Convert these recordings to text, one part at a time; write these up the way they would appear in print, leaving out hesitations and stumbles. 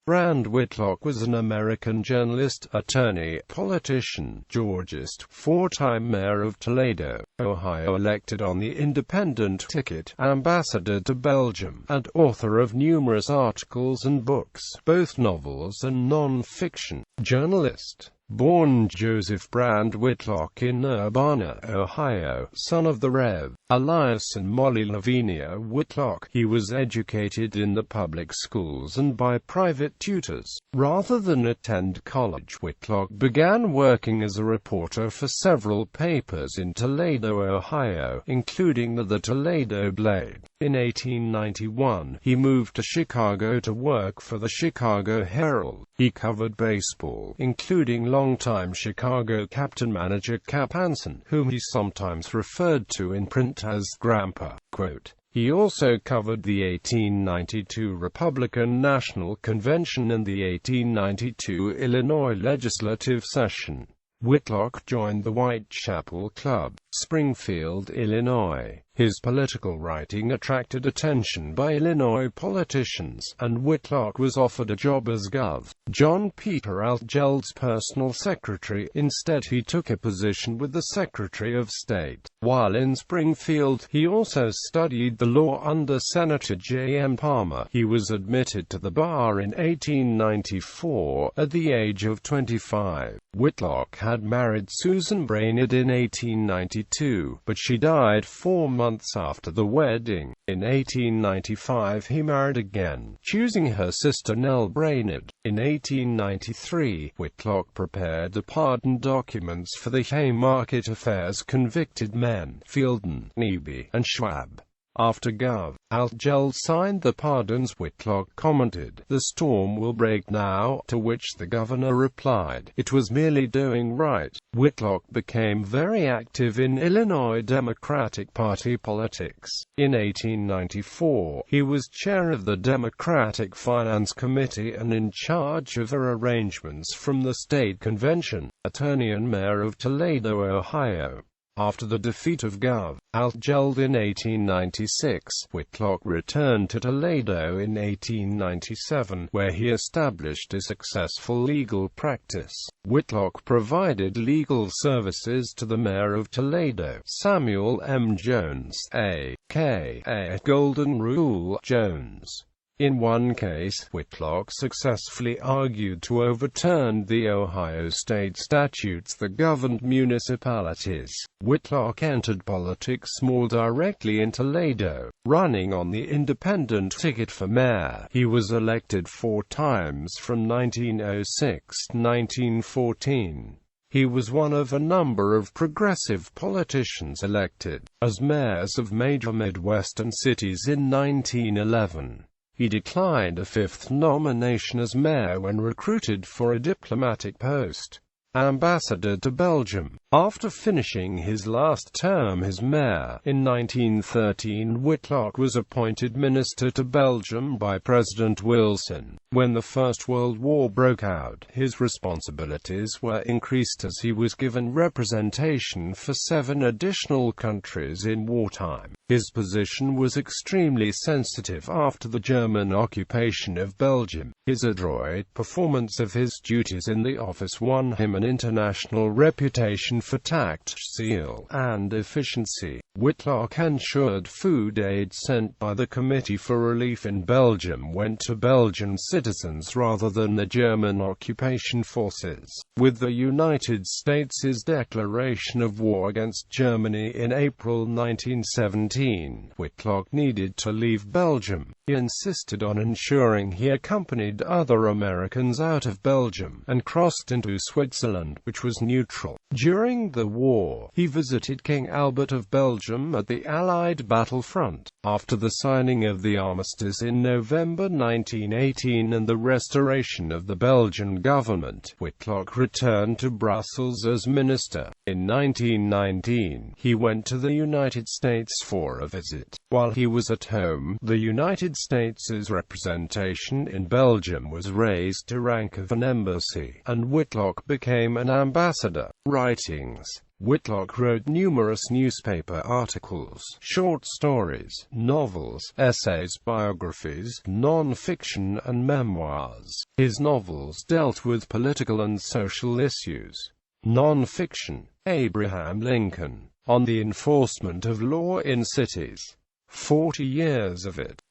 Brand Whitlock was an American journalist, attorney, politician, Georgist, four-time mayor of Toledo, Ohio, elected on the independent ticket, ambassador to Belgium, and author of numerous articles and books, both novels and non-fiction. Journalist. Born Joseph Brand Whitlock in Urbana, Ohio, son of the Rev. Elias and Molly Lavinia Whitlock, he was educated in the public schools and by private tutors. Rather than attend college, Whitlock began working as a reporter for several papers in Toledo, Ohio, including the Toledo Blade. In 1891, he moved to Chicago to work for the Chicago Herald. He covered baseball, including longtime Chicago captain-manager Cap Anson, whom he sometimes referred to in print as Grandpa. Quote, he also covered the 1892 Republican National Convention and the 1892 Illinois legislative session. Whitlock joined the Whitechapel Club, Springfield, Illinois. His political writing attracted attention by Illinois politicians, and Whitlock was offered a job as Gov. John Peter Altgeld's personal secretary. Instead, he took a position with the Secretary of State. While in Springfield, he also studied the law under Senator J. M. Palmer. He was admitted to the bar in 1894, at the age of 25. Whitlock had married Susan Brainerd in 1892, but she died 4 months after the wedding. In 1895 he married again, choosing her sister Nell Brainerd. In 1893, Whitlock prepared the pardon documents for the Haymarket Affairs convicted men, Fielden, Eby, and Schwab. After Gov. Altgeld signed the pardons, Whitlock commented, "The storm will break now," to which the governor replied, "It was merely doing right." Whitlock became very active in Illinois Democratic Party politics. In 1894, he was chair of the Democratic Finance Committee and in charge of arrangements from the state convention, attorney and mayor of Toledo, Ohio. After the defeat of Gov. Altgeld in 1896, Whitlock returned to Toledo in 1897, where he established a successful legal practice. Whitlock provided legal services to the mayor of Toledo, Samuel M. Jones, a.k.a. Golden Rule Jones. In one case, Whitlock successfully argued to overturn the Ohio state statutes that governed municipalities. Whitlock entered politics more directly in Toledo, running on the independent ticket for mayor. He was elected 4 times from 1906 to 1914. He was one of a number of progressive politicians elected as mayors of major Midwestern cities in 1911. He declined a 5th nomination as mayor when recruited for a diplomatic post, ambassador to Belgium. After finishing his last term as mayor, in 1913 Whitlock was appointed minister to Belgium by President Wilson. When the First World War broke out, his responsibilities were increased as he was given representation for 7 additional countries in wartime. His position was extremely sensitive after the German occupation of Belgium. His adroit performance of his duties in the office won him an international reputation for tact, zeal, and efficiency. Whitlock ensured food aid sent by the Committee for Relief in Belgium went to Belgian citizens rather than the German occupation forces. With the United States' declaration of war against Germany in April 1917, Whitlock needed to leave Belgium. He insisted on ensuring he accompanied other Americans out of Belgium, and crossed into Switzerland, which was neutral. During the war, he visited King Albert of Belgium at the Allied battlefront. After the signing of the armistice in November 1918 and the restoration of the Belgian government, Whitlock returned to Brussels as minister. In 1919, he went to the United States for a visit. While he was at home, the United States' representation in Belgium was raised to rank of an embassy, and Whitlock became an ambassador. Writings. Whitlock wrote numerous newspaper articles, short stories, novels, essays, biographies, non-fiction, and memoirs. His novels dealt with political and social issues. Non-fiction: Abraham Lincoln, On the Enforcement of Law in Cities. 40 Years of It.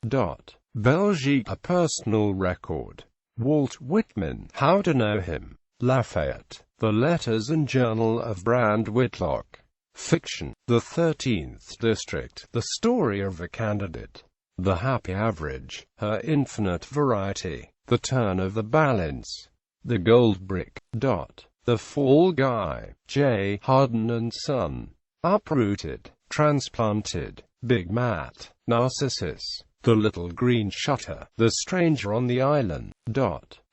Belgique, A Personal Record. Walt Whitman, How to Know Him. Lafayette, The Letters and Journal of Brand Whitlock. Fiction: The 13th District, The Story of a Candidate. The Happy Average, Her Infinite Variety. The Turn of the Balance. The Gold Brick. The Fall Guy, J. Hardin and Son. Uprooted, Transplanted, Big Mat, Narcissus. The Little Green Shutter, The Stranger on the Island.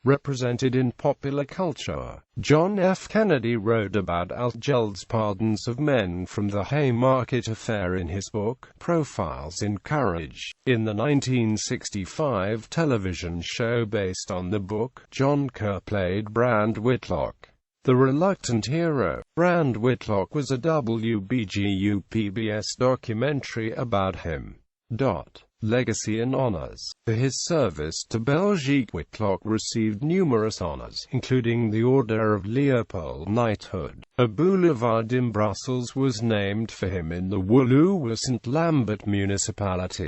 Represented in popular culture. John F. Kennedy wrote about Altgeld's pardons of men from the Haymarket Affair in his book, Profiles in Courage. In the 1965 television show based on the book, John Kerr played Brand Whitlock, the reluctant hero. Brand Whitlock was a WBGU PBS documentary about him. Legacy and honors. For his service to Belgique, Whitlock received numerous honors, including the Order of Leopold knighthood. A boulevard in Brussels was named for him in the Woluwe St. Lambert municipality.